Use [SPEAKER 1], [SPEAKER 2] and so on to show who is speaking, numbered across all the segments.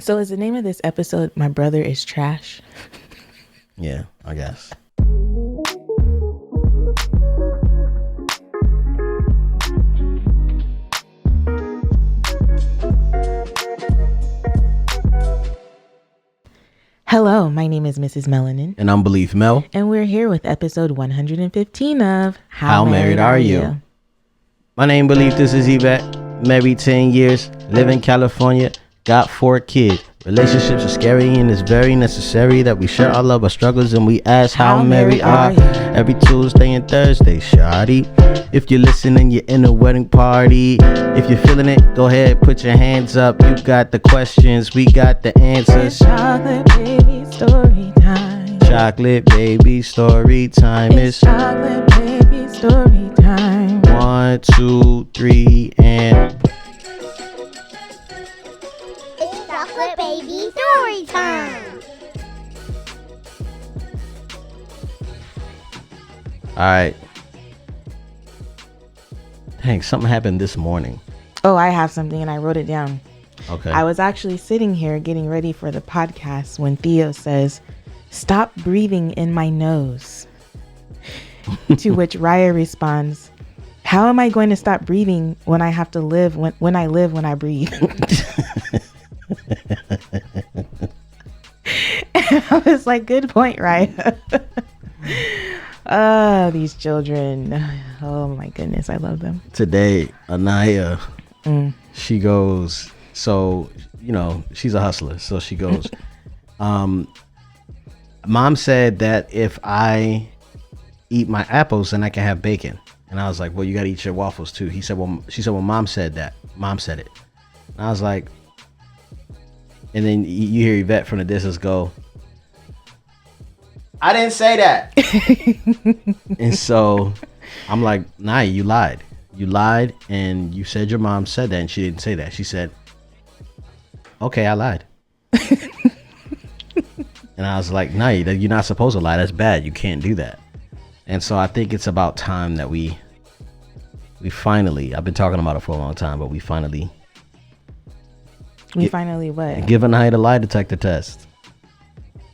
[SPEAKER 1] So is the name of this episode My Brother is Trash?
[SPEAKER 2] Yeah, I guess.
[SPEAKER 1] Hello, my name is Mrs. Melanin.
[SPEAKER 2] And I'm Beleaf Mel.
[SPEAKER 1] And we're here with episode 115 of
[SPEAKER 2] How Married Are You? My name Beleaf, this is Yvette. Married 10 years, live in California, got 4 kids. Relationships are scary and it's very necessary that we share all of our struggles and we ask how married are you? Every Tuesday and Thursday, shawty. If you're listening, you're in a wedding party. If you're feeling it, go ahead, put your hands up. You got the questions, we got the answers.
[SPEAKER 1] Chocolate baby story time.
[SPEAKER 2] Chocolate baby story time.
[SPEAKER 1] It's chocolate baby story time.
[SPEAKER 2] 1, 2, 3, and...
[SPEAKER 3] It's chocolate baby story time.
[SPEAKER 2] Alright. Dang, something happened this morning.
[SPEAKER 1] Oh, I have something and I wrote it down.
[SPEAKER 2] Okay.
[SPEAKER 1] I was actually sitting here getting ready for the podcast when Theo says, "Stop breathing in my nose." To which Raya responds, "How am I going to stop breathing when I have to live when I breathe?" And I was like, good point, Raya. Oh, these children. Oh my goodness, I love them.
[SPEAKER 2] Today, Anaya, she goes, so, you know, she's a hustler. So she goes, Mom said that if I eat my apples, then I can have bacon. And I was like, well, you got to eat your waffles too. She said, well, Mom said that. Mom said it. And I was like, and then you hear Yvette from the distance go, I didn't say that. And so I'm like, nah, you lied. You lied and you said your mom said that and she didn't say that. She said, okay, I lied. And I was like, nah, you're not supposed to lie. That's bad. You can't do that. And so I think it's about time that we finally, I've been talking about it for a long time, but we finally
[SPEAKER 1] what?
[SPEAKER 2] Give Anaya the lie detector test.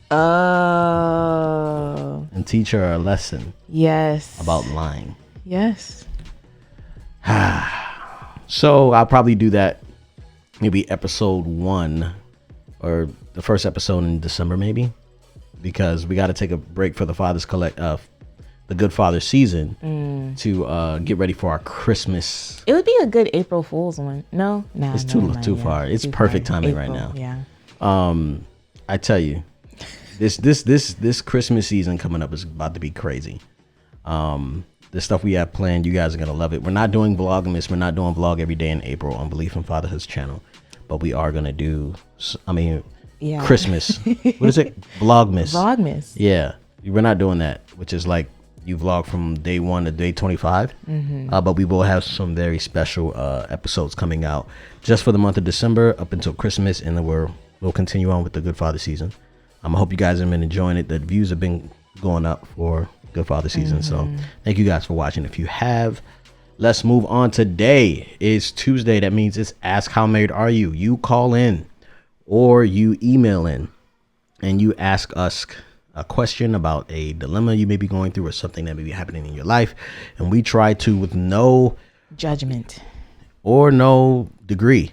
[SPEAKER 1] Oh.
[SPEAKER 2] And teach her a lesson.
[SPEAKER 1] Yes.
[SPEAKER 2] About lying.
[SPEAKER 1] Yes.
[SPEAKER 2] So I'll probably do that maybe episode 1 or the first episode in December maybe, because we got to take a break for the the Good Father season to get ready for our Christmas.
[SPEAKER 1] It would be a good April Fool's one. No,
[SPEAKER 2] it's too far. It's perfect timing right now.
[SPEAKER 1] Yeah.
[SPEAKER 2] I tell you, this Christmas season coming up is about to be crazy. The stuff we have planned, you guys are gonna love it. We're not doing Vlogmas. We're not doing vlog every day in April on Beleaf and Fatherhood's channel, but we are gonna do. Christmas. What is it? Vlogmas.
[SPEAKER 1] Vlogmas.
[SPEAKER 2] Yeah, we're not doing that, which is like you vlog from day 1 to day 25. But we will have some very special episodes coming out just for the month of December up until Christmas, and then we'll continue on with the Good Father season. I hope you guys have been enjoying it. The views have been going up for Good Father season. So thank you guys for watching. If you have, let's move on. Today is Tuesday. That means it's Ask How Married Are You? You call in or you email in and you ask us a question about a dilemma you may be going through or something that may be happening in your life. And we try to, with no
[SPEAKER 1] judgment
[SPEAKER 2] or no degree,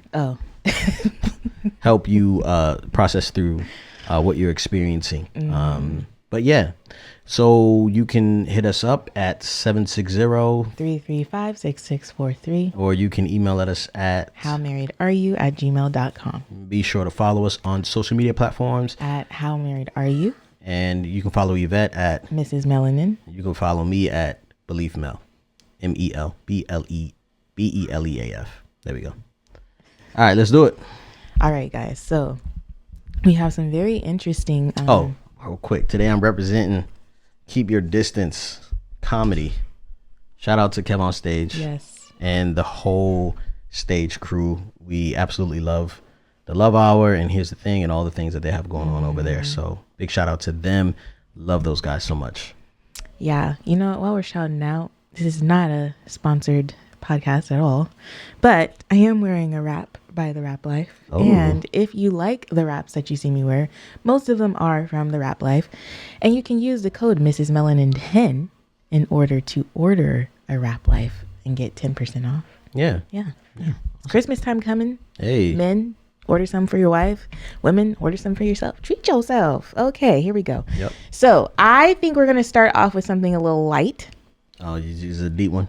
[SPEAKER 2] help you process through what you're experiencing. But yeah, so you can hit us up at
[SPEAKER 1] 760-335-6643,
[SPEAKER 2] or you can email at us at
[SPEAKER 1] howmarriedareyu@gmail.com.
[SPEAKER 2] Be sure to follow us on social media platforms
[SPEAKER 1] at How Married Are You,
[SPEAKER 2] and you can follow Yvette at
[SPEAKER 1] Mrs. Melanin.
[SPEAKER 2] You can follow me at Beleaf Mel, MELBELEAF. There we go. All right, let's do it.
[SPEAKER 1] All right, guys. So we have some very interesting.
[SPEAKER 2] Real quick. Today I'm representing Keep Your Distance Comedy. Shout out to Kev on Stage.
[SPEAKER 1] Yes.
[SPEAKER 2] And the whole stage crew. We absolutely love the Love Hour and Here's the Thing and all the things that they have going on over there. So big shout out to them. Love those guys so much.
[SPEAKER 1] Yeah. You know, while we're shouting out, this is not a sponsored podcast at all, but I am wearing a wrap by The Rap Life.
[SPEAKER 2] Oh.
[SPEAKER 1] And if you like the wraps that you see me wear, most of them are from The Rap Life. And you can use the code Mrs. Melanin 10 in order to order a Rap Life and get 10% off.
[SPEAKER 2] Yeah.
[SPEAKER 1] Yeah. It's Christmas time coming.
[SPEAKER 2] Hey.
[SPEAKER 1] Men, order some for your wife. Women, order some for yourself. Treat yourself. Okay, here we go.
[SPEAKER 2] Yep.
[SPEAKER 1] So I think we're going to start off with something a little light.
[SPEAKER 2] Oh, you use a deep one?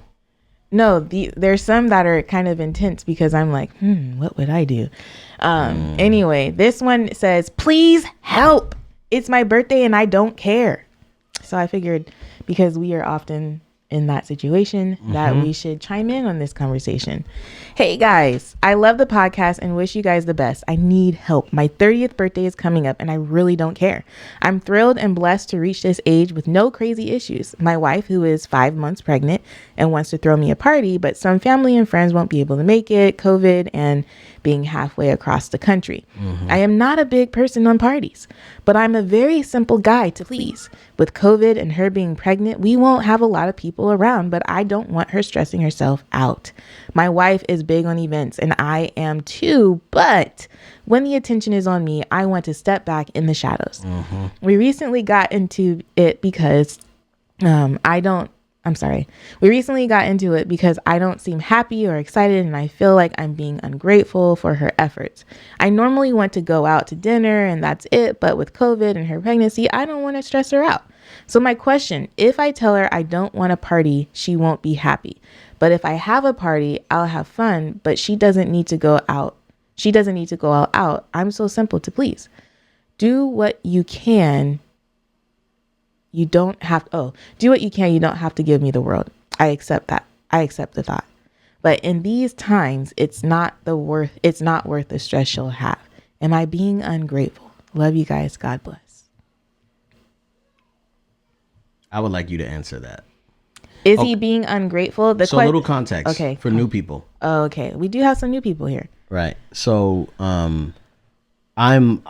[SPEAKER 1] No, there's some that are kind of intense because I'm like, what would I do? Anyway, this one says, please help. It's my birthday and I don't care. So I figured because we are often in that situation that we should chime in on this conversation. Hey guys, I love the podcast and wish you guys the best. I need help. My 30th birthday is coming up and I really don't care. I'm thrilled and blessed to reach this age with no crazy issues. My wife, who is 5 months pregnant and wants to throw me a party, but some family and friends won't be able to make it, COVID and being halfway across the country. I am not a big person on parties, but I'm a very simple guy to please. With COVID and her being pregnant, we won't have a lot of people around, but I don't want her stressing herself out. My wife is big on events and I am too, but when the attention is on me, I want to step back in the shadows. We recently got into it because we recently got into it because I don't seem happy or excited and I feel like I'm being ungrateful for her efforts. I normally want to go out to dinner and that's it, but with COVID and her pregnancy, I don't want to stress her out. So my question, if I tell her I don't want a party, she won't be happy. But if I have a party, I'll have fun, but she doesn't need to go out. She doesn't need to go all out. I'm so simple to please. Do what you can. You don't have do what you can. You don't have to give me the world. I accept that. I accept the thought. But in these times, it's not worth the stress she'll have. Am I being ungrateful? Love you guys. God bless.
[SPEAKER 2] I would like you to answer that.
[SPEAKER 1] Is he being ungrateful?
[SPEAKER 2] A little context for new people.
[SPEAKER 1] Oh, okay. We do have some new people here.
[SPEAKER 2] Right. So I am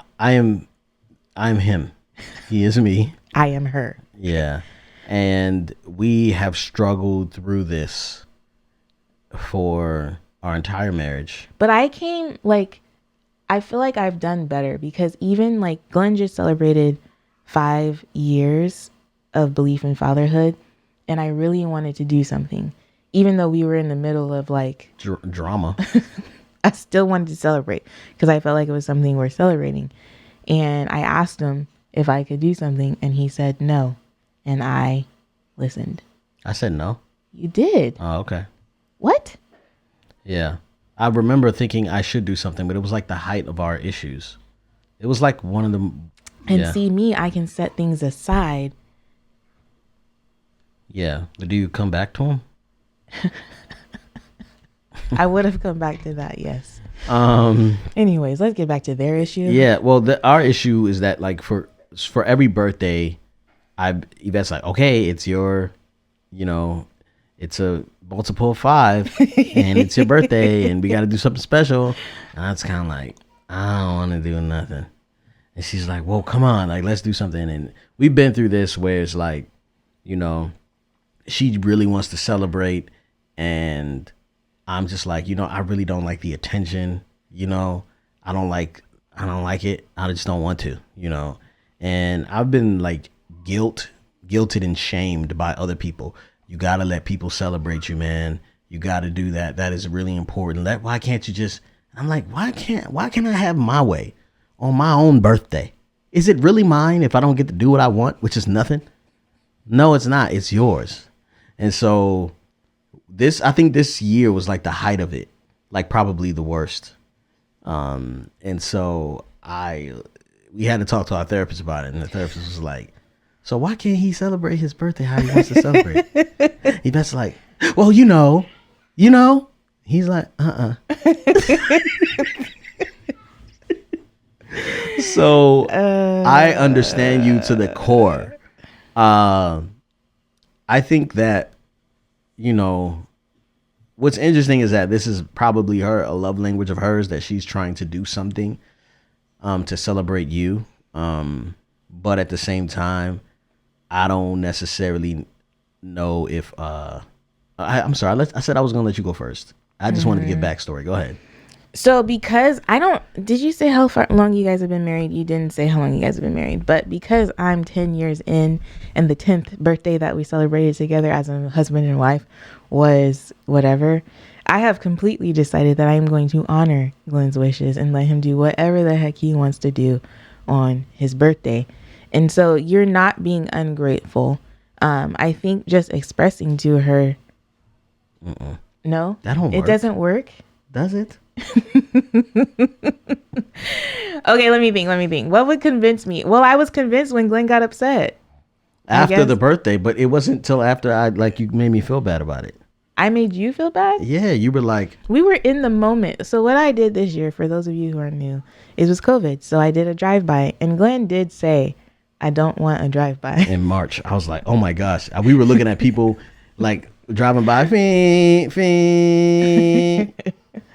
[SPEAKER 2] him. He is me.
[SPEAKER 1] I am her.
[SPEAKER 2] Yeah. And we have struggled through this for our entire marriage.
[SPEAKER 1] But I feel like I've done better because even like Glen just celebrated 5 years of belief in fatherhood. And I really wanted to do something, even though we were in the middle of like
[SPEAKER 2] drama.
[SPEAKER 1] I still wanted to celebrate because I felt like it was something worth celebrating. And I asked him if I could do something and he said no. And I listened.
[SPEAKER 2] I said no.
[SPEAKER 1] You did.
[SPEAKER 2] Oh, okay.
[SPEAKER 1] What?
[SPEAKER 2] Yeah. I remember thinking I should do something, but it was like the height of our issues. It was like one of them.
[SPEAKER 1] And see me, I can set things aside.
[SPEAKER 2] Yeah. But do you come back to him?
[SPEAKER 1] I would have come back to that, yes. Anyways, let's get back to their issue.
[SPEAKER 2] Yeah, well, our issue is that like for every birthday, Yvette's like, okay, it's your, it's a multiple of 5, and it's your birthday, and we got to do something special. And I was kind of like, I don't want to do nothing. And she's like, well, come on, like let's do something. And we've been through this where it's like, she really wants to celebrate, and I'm just like, I really don't like the attention, I don't like it. I just don't want to, and I've been like guilted and shamed by other people. You got to let people celebrate you, man. You got to do that. That is really important. Why can't you just, I'm like, why can't I have my way on my own birthday? Is it really mine if I don't get to do what I want, which is nothing? No, it's not. It's yours. And so I think this year was like the height of it, like probably the worst. And so we had to talk to our therapist about it, and the therapist was like, so why can't he celebrate his birthday how he wants to celebrate? Yvette's like, well, he's like, So I understand you to the core. I think that, what's interesting is that this is probably a love language of hers, that she's trying to do something to celebrate you. But at the same time, I don't necessarily know if I'm sorry. I said I was going to let you go first. I just wanted to give backstory. Go ahead.
[SPEAKER 1] So because did you say how long you guys have been married? You didn't say how long you guys have been married, but because I'm 10 years in and the 10th birthday that we celebrated together as a husband and wife was whatever, I have completely decided that I'm going to honor Glen's wishes and let him do whatever the heck he wants to do on his birthday. And so you're not being ungrateful. I think just expressing to her, no,
[SPEAKER 2] that don't work.
[SPEAKER 1] It doesn't work.
[SPEAKER 2] Does it?
[SPEAKER 1] Okay, let me think. What would convince me? Well, I was convinced when Glenn got upset.
[SPEAKER 2] After the birthday, but it wasn't till after you made me feel bad about it.
[SPEAKER 1] I made you feel bad?
[SPEAKER 2] Yeah, you were like...
[SPEAKER 1] We were in the moment. So what I did this year, for those of you who are new, it was COVID. So I did a drive-by. And Glenn did say, I don't want a drive-by.
[SPEAKER 2] In March, I was like, oh my gosh. We were looking at people like driving by.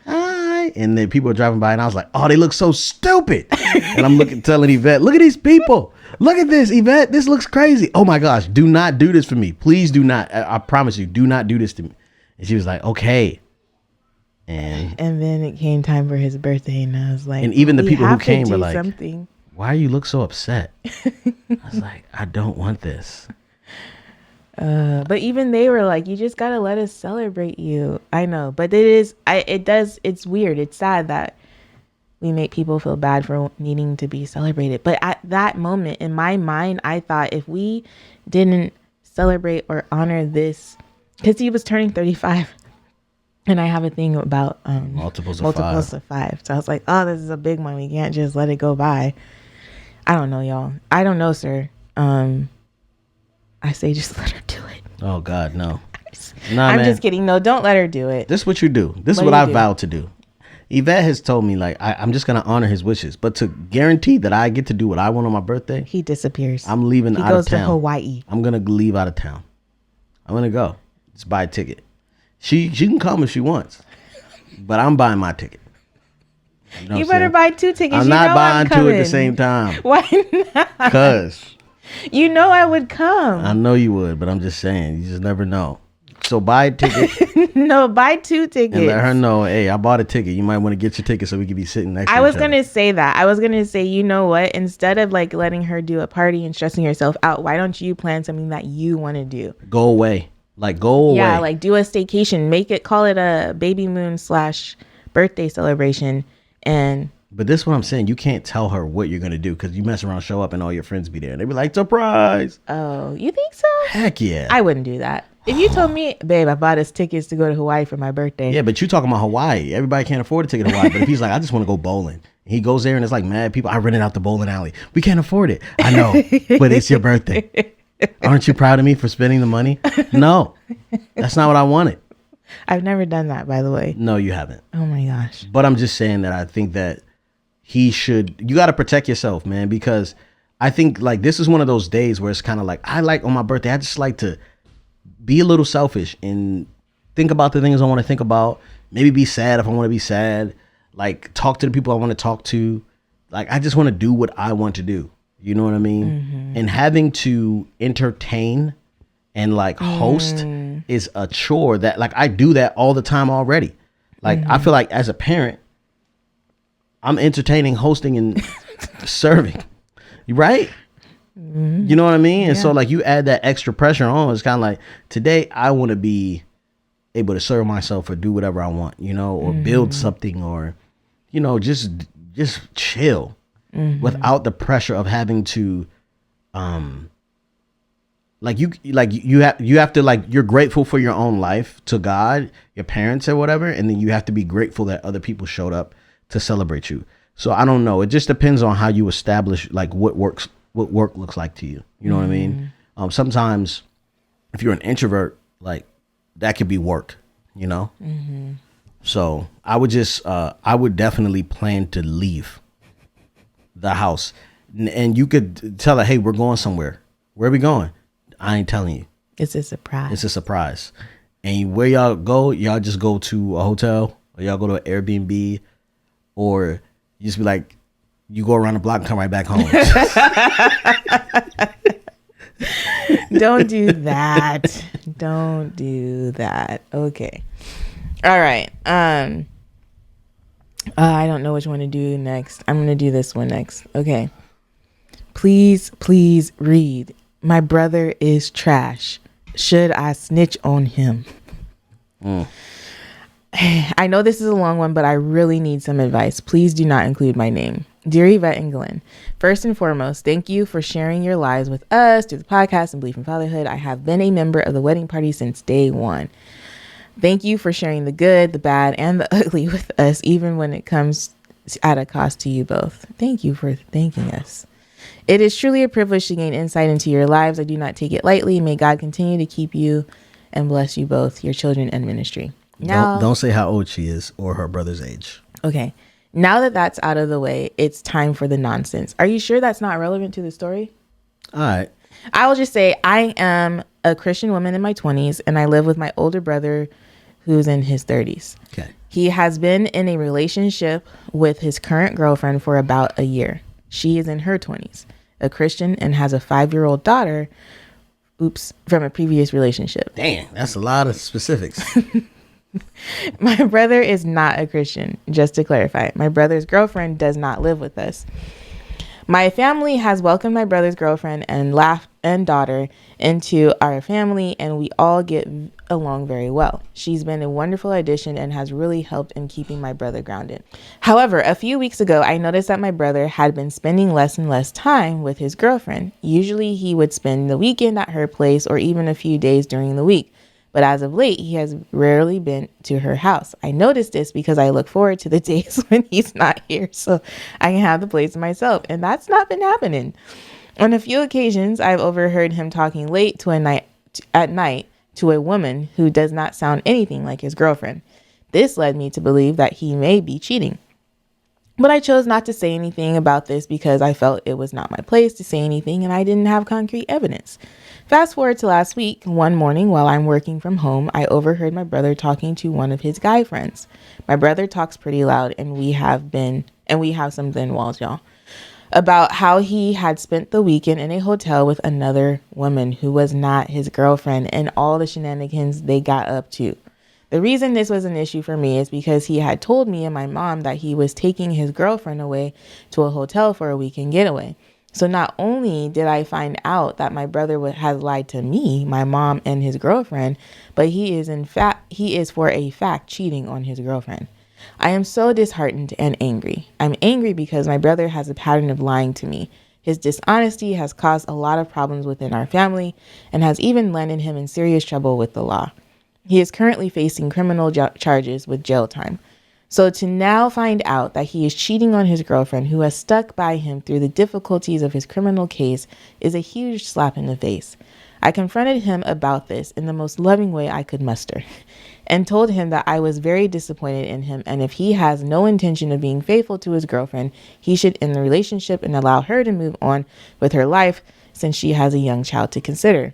[SPEAKER 2] Hi. And then people were driving by and I was like, oh, they look so stupid. And I'm telling Yvette, look at these people. Look at this, Yvette. This looks crazy. Oh my gosh. Do not do this for me. Please do not. I promise you, do not do this to me. And she was like, okay. And
[SPEAKER 1] then it came time for his birthday and I was like,
[SPEAKER 2] and even the people who came were like,
[SPEAKER 1] something.
[SPEAKER 2] Why you look so upset? I was like, I don't want this.
[SPEAKER 1] But even they were like, you just gotta let us celebrate you. I know, but it's weird. It's sad that we make people feel bad for needing to be celebrated. But at that moment in my mind, I thought if we didn't celebrate or honor this, because he was turning 35 and I have a thing about
[SPEAKER 2] multiples of five.
[SPEAKER 1] So I was like, oh, this is a big one. We can't just let it go by. I don't know, y'all. I don't know, sir. I say just let her do it.
[SPEAKER 2] Oh God, no.
[SPEAKER 1] I'm just kidding. No, don't let her do it.
[SPEAKER 2] This is what you do. This is what I vowed to do. Yvette has told me, like, I'm just going to honor his wishes. But to guarantee that I get to do what I want on my birthday,
[SPEAKER 1] he disappears.
[SPEAKER 2] I'm leaving out of town. He
[SPEAKER 1] goes to Hawaii.
[SPEAKER 2] I'm going to leave out of town. I'm going to go. Just buy a ticket. She can come if she wants. But I'm buying my ticket.
[SPEAKER 1] You better buy 2 tickets.
[SPEAKER 2] I'm not buying 2 at the same time.
[SPEAKER 1] Why not?
[SPEAKER 2] Because
[SPEAKER 1] you know I would come.
[SPEAKER 2] I know you would, but I'm just saying, you just never know. So buy a ticket.
[SPEAKER 1] No, buy 2 tickets.
[SPEAKER 2] And let her know, hey, I bought a ticket. You might want to get your ticket so we can be sitting next to each other.
[SPEAKER 1] I was going to say that. I was going to say, you know what? Instead of like letting her do a party and stressing yourself out, why don't you plan something that you want to do?
[SPEAKER 2] Go away. Like, go away.
[SPEAKER 1] Yeah, like do a staycation. Call it a baby moon / birthday celebration.
[SPEAKER 2] But this is what I'm saying. You can't tell her what you're going to do because you mess around, show up, and all your friends be there. And they be like, surprise.
[SPEAKER 1] Oh, you think so?
[SPEAKER 2] Heck yeah.
[SPEAKER 1] I wouldn't do that. If you told me, babe, I bought us tickets to go to Hawaii for my birthday.
[SPEAKER 2] Yeah, but you talking about Hawaii. Everybody can't afford a ticket to Hawaii. But if he's like, I just want to go bowling. And he goes there and it's like mad people. I rented out the bowling alley. We can't afford it. I know, but it's your birthday. Aren't you proud of me for spending the money? No, that's not what I wanted.
[SPEAKER 1] I've never done that, by the way.
[SPEAKER 2] No, you haven't.
[SPEAKER 1] Oh my gosh.
[SPEAKER 2] But I'm just saying that I think that you got to protect yourself, man, because I think like this is one of those days where it's kind of like, I like on my birthday, I just like to be a little selfish and think about the things I want to think about. Maybe be sad if I want to be sad. Like talk to the people I want to talk to. Like I just want to do what I want to do. You know what I mean? Mm-hmm. And having to entertain and like host is a chore that like I do that all the time already. Like I feel like as a parent, I'm entertaining, hosting, and serving. Right? Mm-hmm. You know what I mean? And so like you add that extra pressure on. It's kind of like today I want to be able to serve myself or do whatever I want, you know, or build something or, you know, just chill without the pressure of having to, you have to like, you're grateful for your own life to God, your parents or whatever. And then you have to be grateful that other people showed up to celebrate you. So I don't know. It just depends on how you establish like what work looks like to you. You know what I mean? Sometimes if you're an introvert, like that could be work, you know? Mm-hmm. So I would definitely plan to leave the house and you could tell her, hey, we're going somewhere. Where are we going? I ain't telling you.
[SPEAKER 1] It's a surprise.
[SPEAKER 2] It's a surprise. And where y'all go, y'all just go to a hotel or y'all go to an Airbnb or you just be like, you go around the block and come right back home.
[SPEAKER 1] Don't do that. Don't do that. Okay. All right. I don't know which one to do next. I'm going to do this one next. Okay. Please read. My brother is trash. Should I snitch on him? I know this is a long one, but I really need some advice. Please do not include my name. Dear Yvette and Glen, first and foremost, thank you for sharing your lives with us through the podcast and Beleaf in Fatherhood. I have been a member of the wedding party since day one. Thank you for sharing the good, the bad, and the ugly with us, even when it comes at a cost to you both. Thank you for thanking us. It is truly a privilege to gain insight into your lives. I do not take it lightly. May God continue to keep you and bless you both, your children, and ministry. Now,
[SPEAKER 2] Don't say how old she is or her brother's age.
[SPEAKER 1] Okay. Now that that's out of the way, it's time for the nonsense. Are you sure that's not relevant to the story?
[SPEAKER 2] All right.
[SPEAKER 1] I will just say I am a Christian woman in my 20s, and I live with my older brother who's in his 30s.
[SPEAKER 2] Okay.
[SPEAKER 1] He has been in a relationship with his current girlfriend for about a year. She is in her 20s, a Christian, and has a 5-year-old daughter, from a previous relationship.
[SPEAKER 2] Damn, that's a lot of specifics.
[SPEAKER 1] My brother is not a Christian, just to clarify. My brother's girlfriend does not live with us. My family has welcomed my brother's girlfriend and daughter into our family, and we all get along very well. She's been a wonderful addition and has really helped in keeping my brother grounded. However, a few weeks ago, I noticed that my brother had been spending less and less time with his girlfriend. Usually he would spend the weekend at her place or even a few days during the week. But as of late, he has rarely been to her house. I noticed this because I look forward to the days when he's not here so I can have the place to myself. And that's not been happening. On a few occasions, I've overheard him talking late at night to a woman who does not sound anything like his girlfriend. This led me to believe that he may be cheating. But I chose not to say anything about this because I felt it was not my place to say anything and I didn't have concrete evidence. Fast forward to last week, one morning while I'm working from home, I overheard my brother talking to one of his guy friends. My brother talks pretty loud and we have some thin walls, y'all, about how he had spent the weekend in a hotel with another woman who was not his girlfriend and all the shenanigans they got up to. The reason this was an issue for me is because he had told me and my mom that he was taking his girlfriend away to a hotel for a weekend getaway. So not only did I find out that my brother has lied to me, my mom, and his girlfriend, but he is for a fact cheating on his girlfriend. I am so disheartened and angry. I'm angry because my brother has a pattern of lying to me. His dishonesty has caused a lot of problems within our family and has even landed him in serious trouble with the law. He is currently facing criminal charges with jail time. So to now find out that he is cheating on his girlfriend who has stuck by him through the difficulties of his criminal case is a huge slap in the face. I confronted him about this in the most loving way I could muster and told him that I was very disappointed in him, and if he has no intention of being faithful to his girlfriend, he should end the relationship and allow her to move on with her life since she has a young child to consider.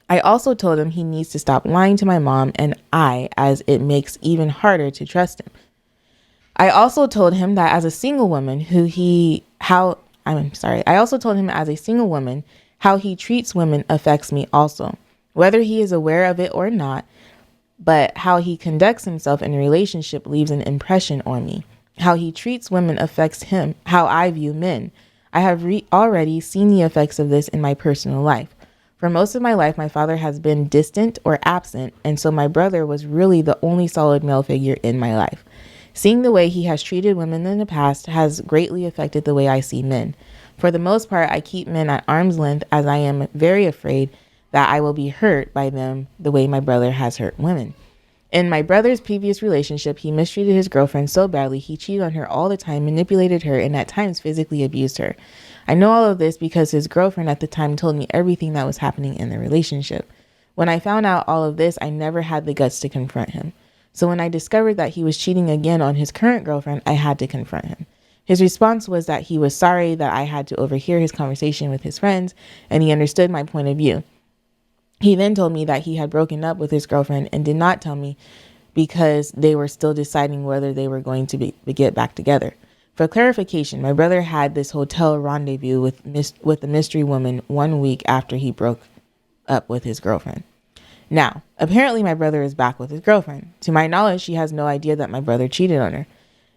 [SPEAKER 1] I also told him he needs to stop lying to my mom and as it makes even harder to trust him. I also told him that as a single woman how he treats women affects me also, whether he is aware of it or not, but how he conducts himself in a relationship leaves an impression on me. How he treats women affects him, how I view men. I have already seen the effects of this in my personal life. For most of my life, my father has been distant or absent, and so my brother was really the only solid male figure in my life. Seeing the way he has treated women in the past has greatly affected the way I see men. For the most part, I keep men at arm's length as I am very afraid that I will be hurt by them the way my brother has hurt women. In my brother's previous relationship, he mistreated his girlfriend so badly he cheated on her all the time, manipulated her, and at times physically abused her. I know all of this because his girlfriend at the time told me everything that was happening in the relationship. When I found out all of this, I never had the guts to confront him. So when I discovered that he was cheating again on his current girlfriend, I had to confront him. His response was that he was sorry that I had to overhear his conversation with his friends, and he understood my point of view. He then told me that he had broken up with his girlfriend and did not tell me because they were still deciding whether they were going to get back together. For clarification, my brother had this hotel rendezvous with the mystery woman 1 week after he broke up with his girlfriend. Now, apparently my brother is back with his girlfriend. To my knowledge, she has no idea that my brother cheated on her.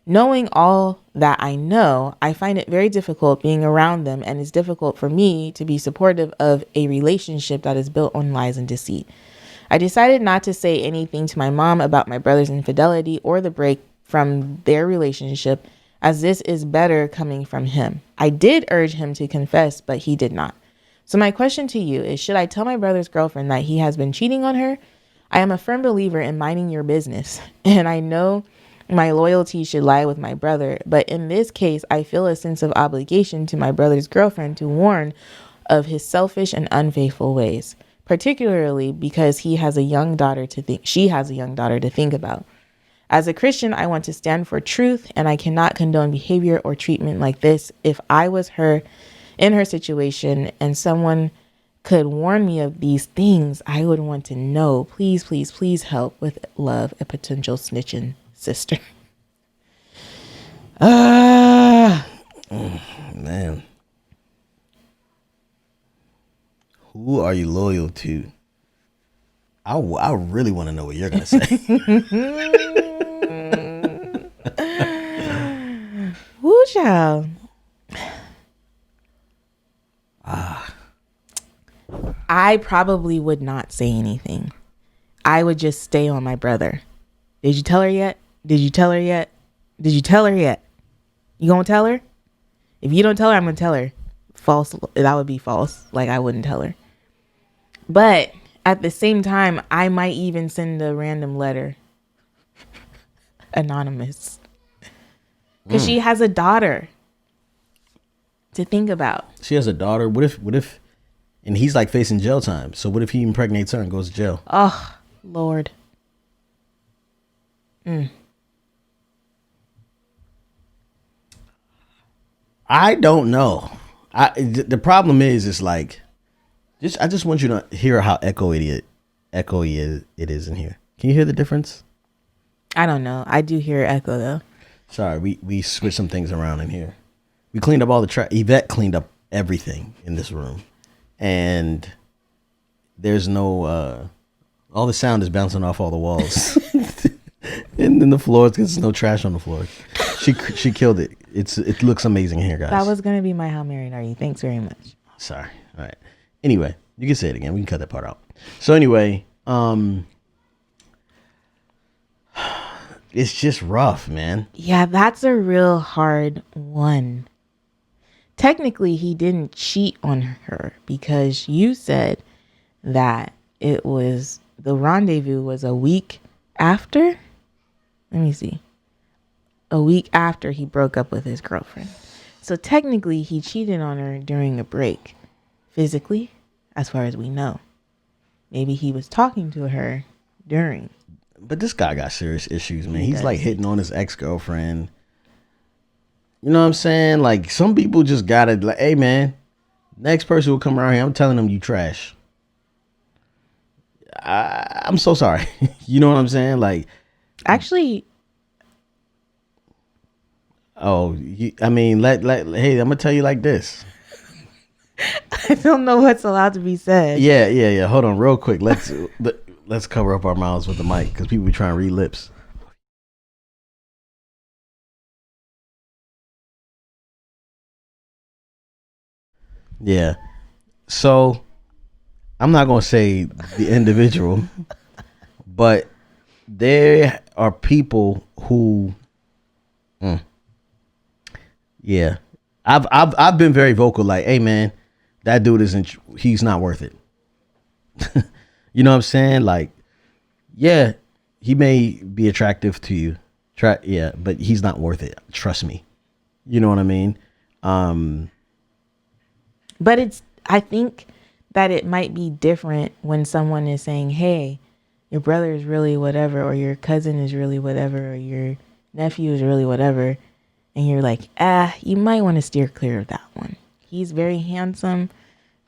[SPEAKER 1] Knowing all that I know, I find it very difficult being around them, and it's difficult for me to be supportive of a relationship that is built on lies and deceit. I decided not to say anything to my mom about my brother's infidelity or the break from their relationship, as this is better coming from him. I did urge him to confess, but he did not. So my question to you is, should I tell my brother's girlfriend that he has been cheating on her? I am a firm believer in minding your business, and I know my loyalty should lie with my brother, but in this case, I feel a sense of obligation to my brother's girlfriend to warn of his selfish and unfaithful ways, particularly because she has a young daughter to think about. As a Christian, I want to stand for truth, and I cannot condone behavior or treatment like this. If I was in her situation and someone could warn me of these things, I would want to know. Please, please, please help. With love, a potential snitching sister.
[SPEAKER 2] Man. Who are you loyal to? I really want to know what you're going to say.
[SPEAKER 1] Woo, child. I probably would not say anything. I would just stay on my brother. Did you tell her yet? Did you tell her yet? Did you tell her yet? You gonna tell her? If you don't tell her, I'm gonna tell her. False. That would be false. Like, I wouldn't tell her. But at the same time, I might even send a random letter. Anonymous. Because she has a daughter to think about.
[SPEAKER 2] She has a daughter. What if, and he's like facing jail time. So what if he impregnates her and goes to jail?
[SPEAKER 1] Oh, Lord.
[SPEAKER 2] I don't know. The problem is like, I just want you to hear how echoey it is in here. Can you hear the difference?
[SPEAKER 1] I don't know. I do hear echo though.
[SPEAKER 2] Sorry, we switched some things around in here. We cleaned up all the trash. Yvette cleaned up everything in this room, and there's no all the sound is bouncing off all the walls and then the floors because there's no trash on the floor. She killed it. It looks amazing here, guys.
[SPEAKER 1] That was gonna be my How Married Are You? Thanks very much.
[SPEAKER 2] Sorry. All right. Anyway, you can say it again. We can cut that part out. So anyway, it's just rough, man.
[SPEAKER 1] Yeah, that's a real hard one. Technically, he didn't cheat on her because you said that the rendezvous was a week after. Let me see. A week after he broke up with his girlfriend. So technically, he cheated on her during a break. Physically, as far as we know. Maybe he was talking to her during.
[SPEAKER 2] But this guy got serious issues, man. He's like hitting on his ex-girlfriend. You know what I'm saying? Like, some people just gotta, like, hey, man, next person will come around here, I'm telling them you trash. I'm so sorry. You know what I'm saying? Like,
[SPEAKER 1] actually,
[SPEAKER 2] hey, I'm gonna tell you like this.
[SPEAKER 1] I don't know what's allowed to be said.
[SPEAKER 2] Yeah. Hold on, real quick. Let's cover up our mouths with the mic because people be trying to read lips. Yeah. So I'm not gonna say the individual, but there are people who, yeah, I've been very vocal. Like, hey, man, that dude he's not worth it. You know what I'm saying? Like, yeah, he may be attractive to you. But he's not worth it. Trust me. You know what I mean?
[SPEAKER 1] But I think that it might be different when someone is saying, hey, your brother is really whatever, or your cousin is really whatever, or your nephew is really whatever. And you're like, you might want to steer clear of that one. He's very handsome,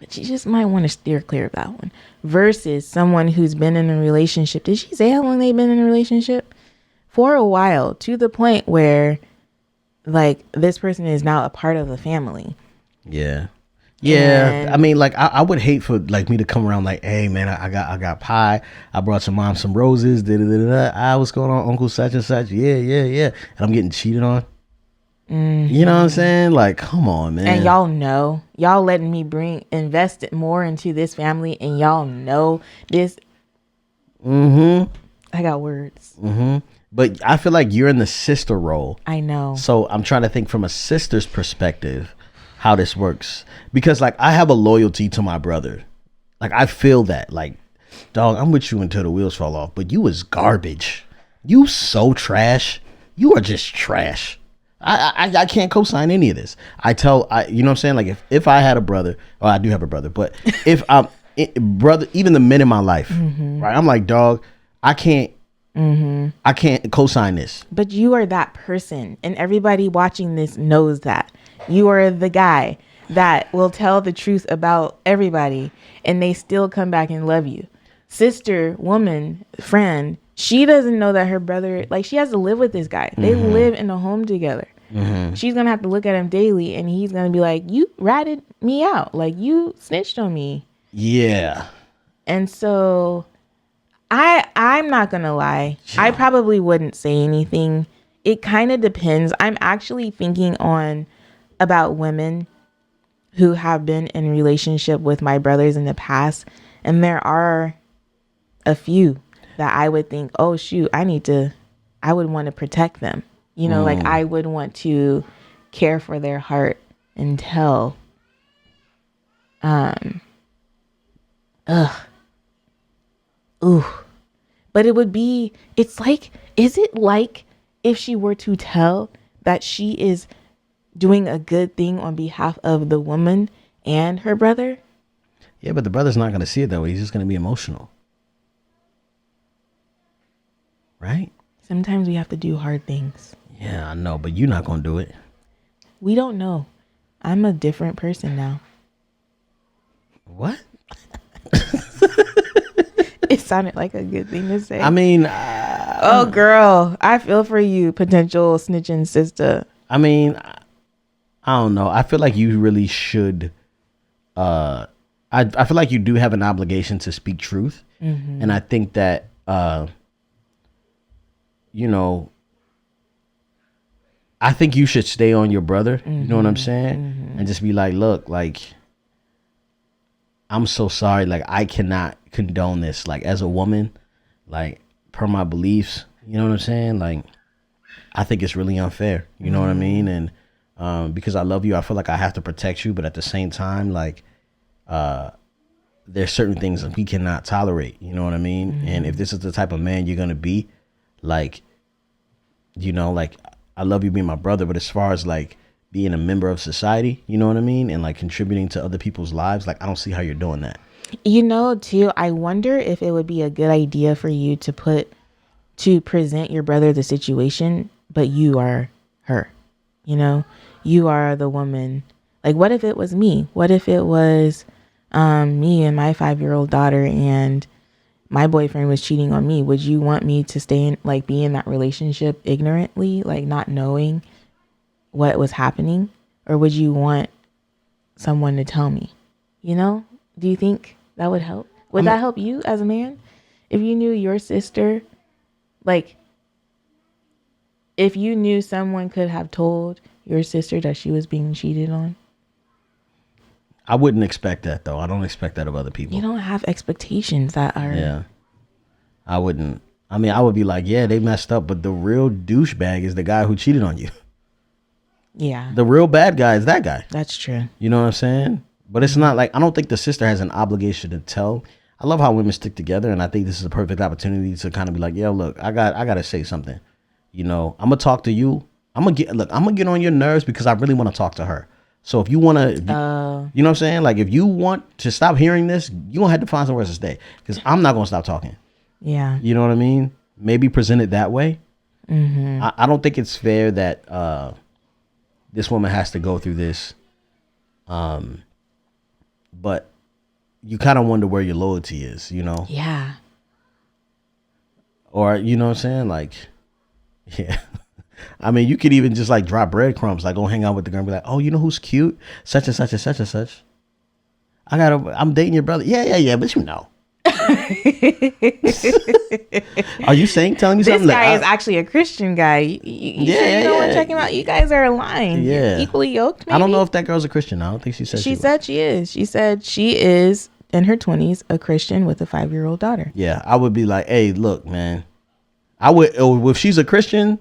[SPEAKER 1] but you just might want to steer clear of that one. Versus someone who's been in a relationship. Did she say how long they've been in a relationship? For a while, to the point where, like, this person is now a part of the family.
[SPEAKER 2] Yeah. Yeah,
[SPEAKER 1] And
[SPEAKER 2] I mean, like I would hate for like me to come around like, hey man, I got pie. I brought your mom some roses. Da, da, da, da. What's going on, Uncle such and such? Yeah. And I'm getting cheated on. You know what I'm saying? Like, come on, man.
[SPEAKER 1] And y'all letting me invest it more into this family, and y'all know this. I got words.
[SPEAKER 2] But I feel like you're in the sister role.
[SPEAKER 1] I know.
[SPEAKER 2] So I'm trying to think from a sister's perspective how this works, because like I have a loyalty to my brother. Like I feel that, like, dog, I'm with you until the wheels fall off, but you was garbage. You so trash. You are just trash. I can't co-sign any of this. You know what I'm saying? Like if I had a brother, or I do have a brother, but if brother, even the men in my life, right? I'm like, dog, I can't co-sign this.
[SPEAKER 1] But you are that person, and everybody watching this knows that. You are the guy that will tell the truth about everybody, and they still come back and love you. Sister, woman, friend, she doesn't know that her brother, like, she has to live with this guy. They live in a home together. She's going to have to look at him daily, and he's going to be like, you ratted me out. Like, you snitched on me.
[SPEAKER 2] Yeah.
[SPEAKER 1] And so I'm not going to lie. Yeah. I probably wouldn't say anything. It kind of depends. I'm actually thinking about women who have been in relationship with my brothers in the past, and there are a few that I would think, oh shoot, I would want to protect them, like I would want to care for their heart until but it's like, is it like if she were to tell that she is doing a good thing on behalf of the woman and her brother?
[SPEAKER 2] Yeah, but the brother's not going to see it that way. He's just going to be emotional. Right?
[SPEAKER 1] Sometimes we have to do hard things.
[SPEAKER 2] Yeah, I know, but you're not going to do it.
[SPEAKER 1] We don't know. I'm a different person now.
[SPEAKER 2] What?
[SPEAKER 1] It sounded like a good thing to say.
[SPEAKER 2] I mean...
[SPEAKER 1] oh, girl. I feel for you, potential snitching sister.
[SPEAKER 2] I mean... I don't know. I feel like you really should. I feel like you do have an obligation to speak truth, and I think that I think you should stay on your brother. You know what I'm saying? And just be like, look, like, I'm so sorry. Like, I cannot condone this. Like, as a woman, like, per my beliefs, you know what I'm saying? Like, I think it's really unfair. You know what I mean? And because I love you, I feel like I have to protect you, but at the same time, like, there's certain things that we cannot tolerate, you know what I mean? And if this is the type of man you're gonna be, like, like, I love you being my brother, but as far as like being a member of society, you know what I mean, and like contributing to other people's lives, like, I don't see how you're doing that.
[SPEAKER 1] Too, I wonder if it would be a good idea for you to present your brother the situation, but you are her. You are the woman. Like, what if it was me? What if it was me and my 5-year-old daughter, and my boyfriend was cheating on me? Would you want me to be in that relationship ignorantly, like not knowing what was happening? Or would you want someone to tell me? Do you think that would help? Would that help you as a man? If you knew your sister, like, if you knew someone could have told your sister that she was being cheated on?
[SPEAKER 2] I wouldn't expect that, though. I don't expect that of other people.
[SPEAKER 1] You don't have expectations that are...
[SPEAKER 2] Yeah. I wouldn't. I mean, I would be like, yeah, they messed up, but the real douchebag is the guy who cheated on you.
[SPEAKER 1] Yeah.
[SPEAKER 2] The real bad guy is that guy.
[SPEAKER 1] That's true.
[SPEAKER 2] You know what I'm saying? But it's not like, I don't think the sister has an obligation to tell. I love how women stick together, and I think this is a perfect opportunity to kind of be like, yo, look, I got to say something. I'm going to talk to you. I'm going to get on your nerves because I really want to talk to her. So if you want to, you know what I'm saying? Like, if you want to stop hearing this, you're going to have to find somewhere to stay, because I'm not going to stop talking.
[SPEAKER 1] Yeah.
[SPEAKER 2] You know what I mean? Maybe present it that way. I don't think it's fair that this woman has to go through this. But you kind of wonder where your loyalty is,
[SPEAKER 1] Yeah.
[SPEAKER 2] Or, you know what I'm saying? Like, yeah. I mean, you could even just like drop breadcrumbs, like go hang out with the girl and be like, oh, you know who's cute? Such and such and such and such. I'm dating your brother. Yeah, but you know. Are you telling me
[SPEAKER 1] This
[SPEAKER 2] something?
[SPEAKER 1] guy is actually a Christian guy. You sure you don't want to check him out? You guys are aligned.
[SPEAKER 2] Yeah.
[SPEAKER 1] You're equally yoked, maybe?
[SPEAKER 2] I don't know if that girl's a Christian. I don't think she said
[SPEAKER 1] She said she is. She said she is in her 20s, a Christian with a 5-year-old daughter.
[SPEAKER 2] Yeah, I would be like, hey, look, man. I would, if she's a Christian,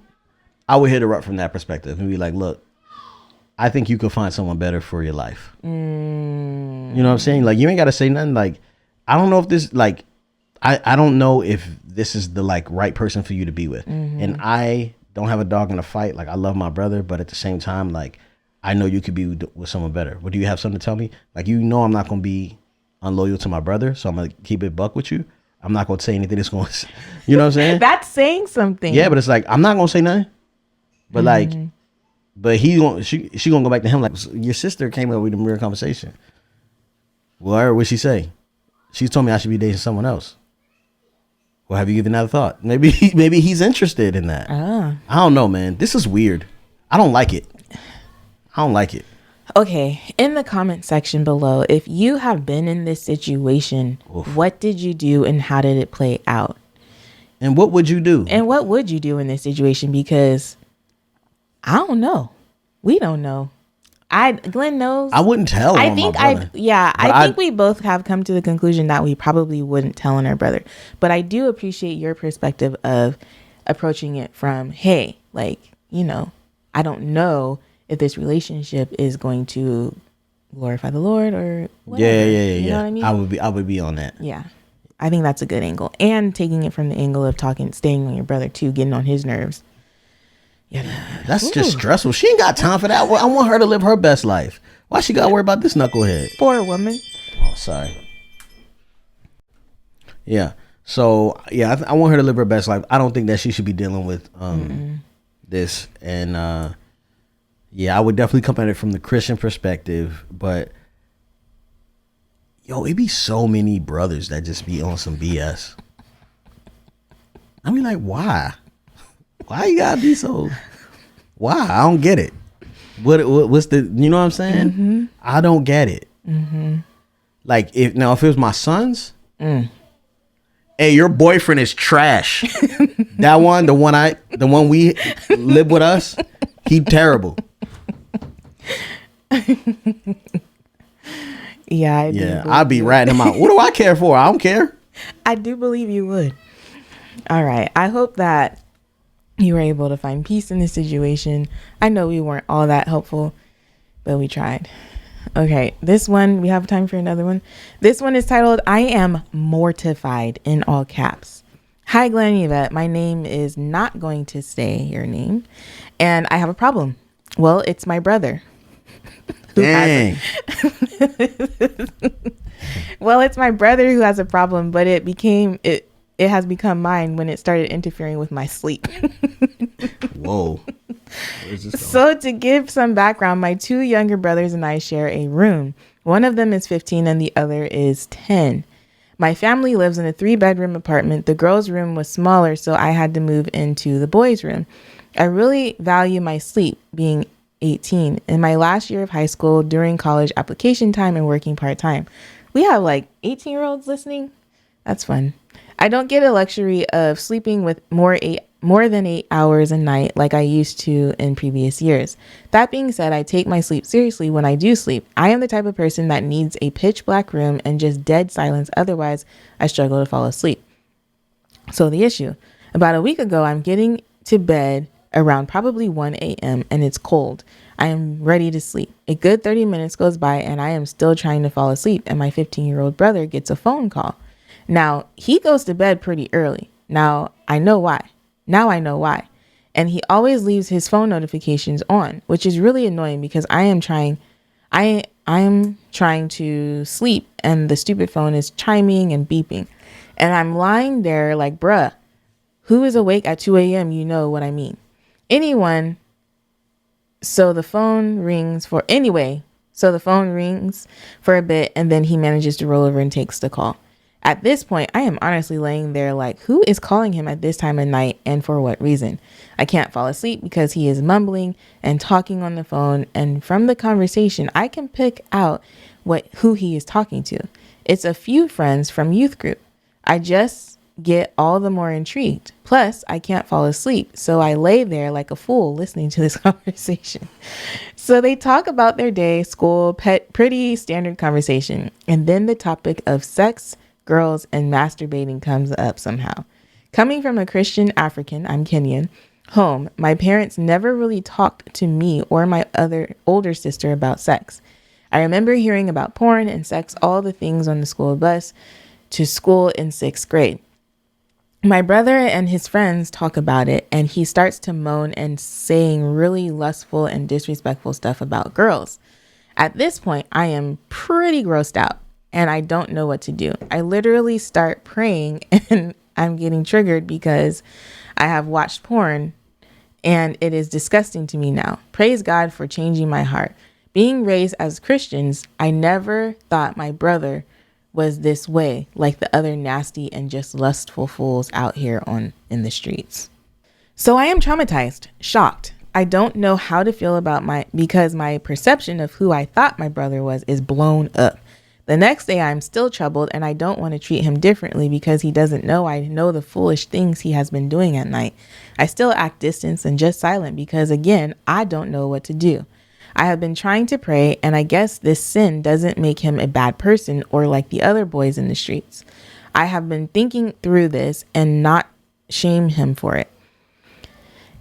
[SPEAKER 2] I would hit her up from that perspective and be like, look, I think you could find someone better for your life. You know what I'm saying? Like, you ain't got to say nothing. Like, I don't know if this, like, I don't know if this is the, like, right person for you to be with. And I don't have a dog in a fight. Like, I love my brother, but at the same time, like, I know you could be with someone better. But do you have something to tell me? Like, you know I'm not going to be unloyal to my brother, so I'm going to keep it buck with you. I'm not going to say anything that's going to, you know what I'm saying?
[SPEAKER 1] That's saying something.
[SPEAKER 2] Yeah, but it's like, I'm not going to say nothing. But, like, but she going to go back to him like, your sister came up with a real conversation. Well, what'd she say? She told me I should be dating someone else. Well, have you given that a thought? Maybe he's interested in that. I don't know, man. This is weird. I don't like it.
[SPEAKER 1] Okay, in the comment section below, if you have been in this situation, what did you do and how did it play out?
[SPEAKER 2] And what would you do?
[SPEAKER 1] And what would you do in this situation? Because I don't know. We don't know. Glenn knows.
[SPEAKER 2] I wouldn't tell
[SPEAKER 1] I
[SPEAKER 2] on
[SPEAKER 1] think
[SPEAKER 2] my brother.
[SPEAKER 1] I think we both have come to the conclusion that we probably wouldn't tell on our brother. But I do appreciate your perspective of approaching it from, hey, like, you know, I don't know if this relationship is going to glorify the Lord or whatever.
[SPEAKER 2] Yeah.
[SPEAKER 1] You know what I mean?
[SPEAKER 2] I would be on that.
[SPEAKER 1] Yeah. I think that's a good angle. And taking it from the angle of staying on your brother too, getting on his nerves. Yeah.
[SPEAKER 2] That's just stressful. She ain't got time for that. I want her to live her best life. Why she got to worry about this knucklehead?
[SPEAKER 1] Poor woman.
[SPEAKER 2] Oh, sorry. Yeah. So, yeah, I want her to live her best life. I don't think that she should be dealing with this. And, yeah, I would definitely come at it from the Christian perspective. But, yo, it be so many brothers that just be on some BS. I mean, like, why? Why you gotta be so? Why? I don't get it. What's the? You know what I'm saying? I don't get it. Like if it was my sons, hey, your boyfriend is trash. That one, the one we live with us, he terrible.
[SPEAKER 1] Yeah,
[SPEAKER 2] I'd be ratting him out. What do I care for? I don't care.
[SPEAKER 1] I do believe you would. All right. I hope that you were able to find peace in this situation. I know we weren't all that helpful, but we tried. Okay, this one, we have time for another one. This one is titled, I Am Mortified, in all caps. Hi, Glen and Yvette. My name is not going to say your name, and I have a problem. Well, it's my brother.
[SPEAKER 2] Dang.
[SPEAKER 1] Well, it's my brother who has a problem, but it has become mine when it started interfering with my sleep.
[SPEAKER 2] Whoa. Where's this going?
[SPEAKER 1] So to give some background, my 2 younger brothers and I share a room. One of them is 15 and the other is 10. My family lives in a 3-bedroom apartment. The girls' room was smaller, so I had to move into the boys' room. I really value my sleep, being 18. In my last year of high school, during college application time and working part-time. We have like 18-year-olds listening. That's fun. I don't get a luxury of sleeping with more than 8 hours a night like I used to in previous years. That being said, I take my sleep seriously when I do sleep. I am the type of person that needs a pitch black room and just dead silence. Otherwise, I struggle to fall asleep. So the issue, about a week ago, I'm getting to bed around probably 1 a.m. and it's cold. I am ready to sleep. A good 30 minutes goes by and I am still trying to fall asleep, and my 15-year-old brother gets a phone call. Now, he goes to bed pretty early. Now I know why. And he always leaves his phone notifications on, which is really annoying because I am trying to sleep and the stupid phone is chiming and beeping. And I'm lying there like, bruh, who is awake at 2 a.m.? You know what I mean. So the phone rings for a bit and then he manages to roll over and takes the call. At this point, I am honestly laying there like, who is calling him at this time of night and for what reason? I can't fall asleep because he is mumbling and talking on the phone. And from the conversation, I can pick out who he is talking to. It's a few friends from youth group. I just get all the more intrigued. Plus, I can't fall asleep, so I lay there like a fool listening to this conversation. So they talk about their day, school, pretty standard conversation. And then the topic of sex, girls, and masturbating comes up somehow. Coming from a Christian African, I'm Kenyan, home, my parents never really talked to me or my other older sister about sex. I remember hearing about porn and sex, all the things on the school bus to school in 6th grade. My brother and his friends talk about it, and he starts to moan and saying really lustful and disrespectful stuff about girls. At this point, I am pretty grossed out, and I don't know what to do. I literally start praying, and I'm getting triggered because I have watched porn, and it is disgusting to me now. Praise God for changing my heart. Being raised as Christians, I never thought my brother was this way, like the other nasty and just lustful fools out here in the streets. So I am traumatized, shocked. I don't know how to feel because my perception of who I thought my brother was is blown up. The next day I'm still troubled, and I don't want to treat him differently because he doesn't know I know the foolish things he has been doing at night. I still act distant and just silent because, again, I don't know what to do. I have been trying to pray, and I guess this sin doesn't make him a bad person or like the other boys in the streets. I have been thinking through this and not shame him for it.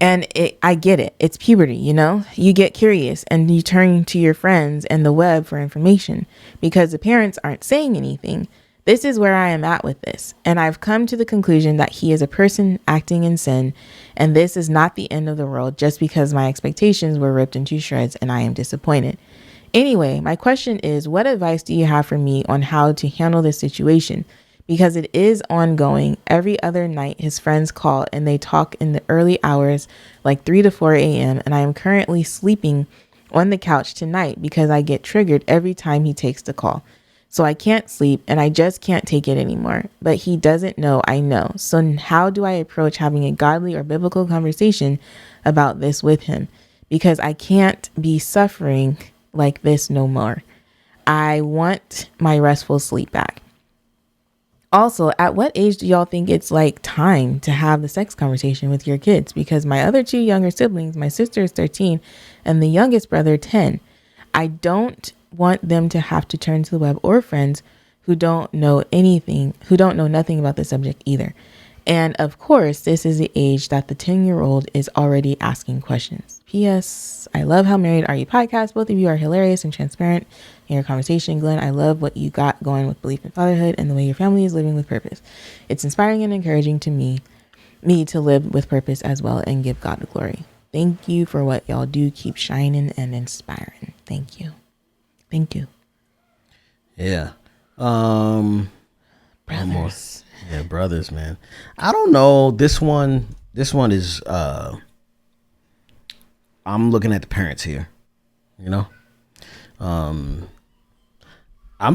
[SPEAKER 1] And I get it. It's puberty, you know? You get curious and you turn to your friends and the web for information because the parents aren't saying anything. This is where I am at with this, and I've come to the conclusion that he is a person acting in sin, and this is not the end of the world just because my expectations were ripped into shreds and I am disappointed. Anyway, my question is, what advice do you have for me on how to handle this situation? Because it is ongoing. Every other night, his friends call and they talk in the early hours, like 3 to 4 a.m., and I am currently sleeping on the couch tonight because I get triggered every time he takes the call. So I can't sleep and I just can't take it anymore. But he doesn't know I know. So how do I approach having a godly or biblical conversation about this with him? Because I can't be suffering like this no more. I want my restful sleep back. Also, at what age do y'all think it's like time to have the sex conversation with your kids? Because my other 2 younger siblings, my sister is 13 and the youngest brother 10. I don't want them to have to turn to the web or friends who don't know nothing about the subject either. And of course, this is the age that the 10-year-old is already asking questions. P.S. I love How Married Are You podcast. Both of you are hilarious and transparent in your conversation. Glenn, I love what you got going with Beleaf in Fatherhood and the way your family is living with purpose. It's inspiring and encouraging to me to live with purpose as well and give God the glory. Thank you for what y'all do. Keep shining and inspiring. Thank you. Thank you.
[SPEAKER 2] Yeah.
[SPEAKER 1] Brothers.
[SPEAKER 2] Yeah, brothers, man. I don't know. This one is I'm looking at the parents here, you know? I'm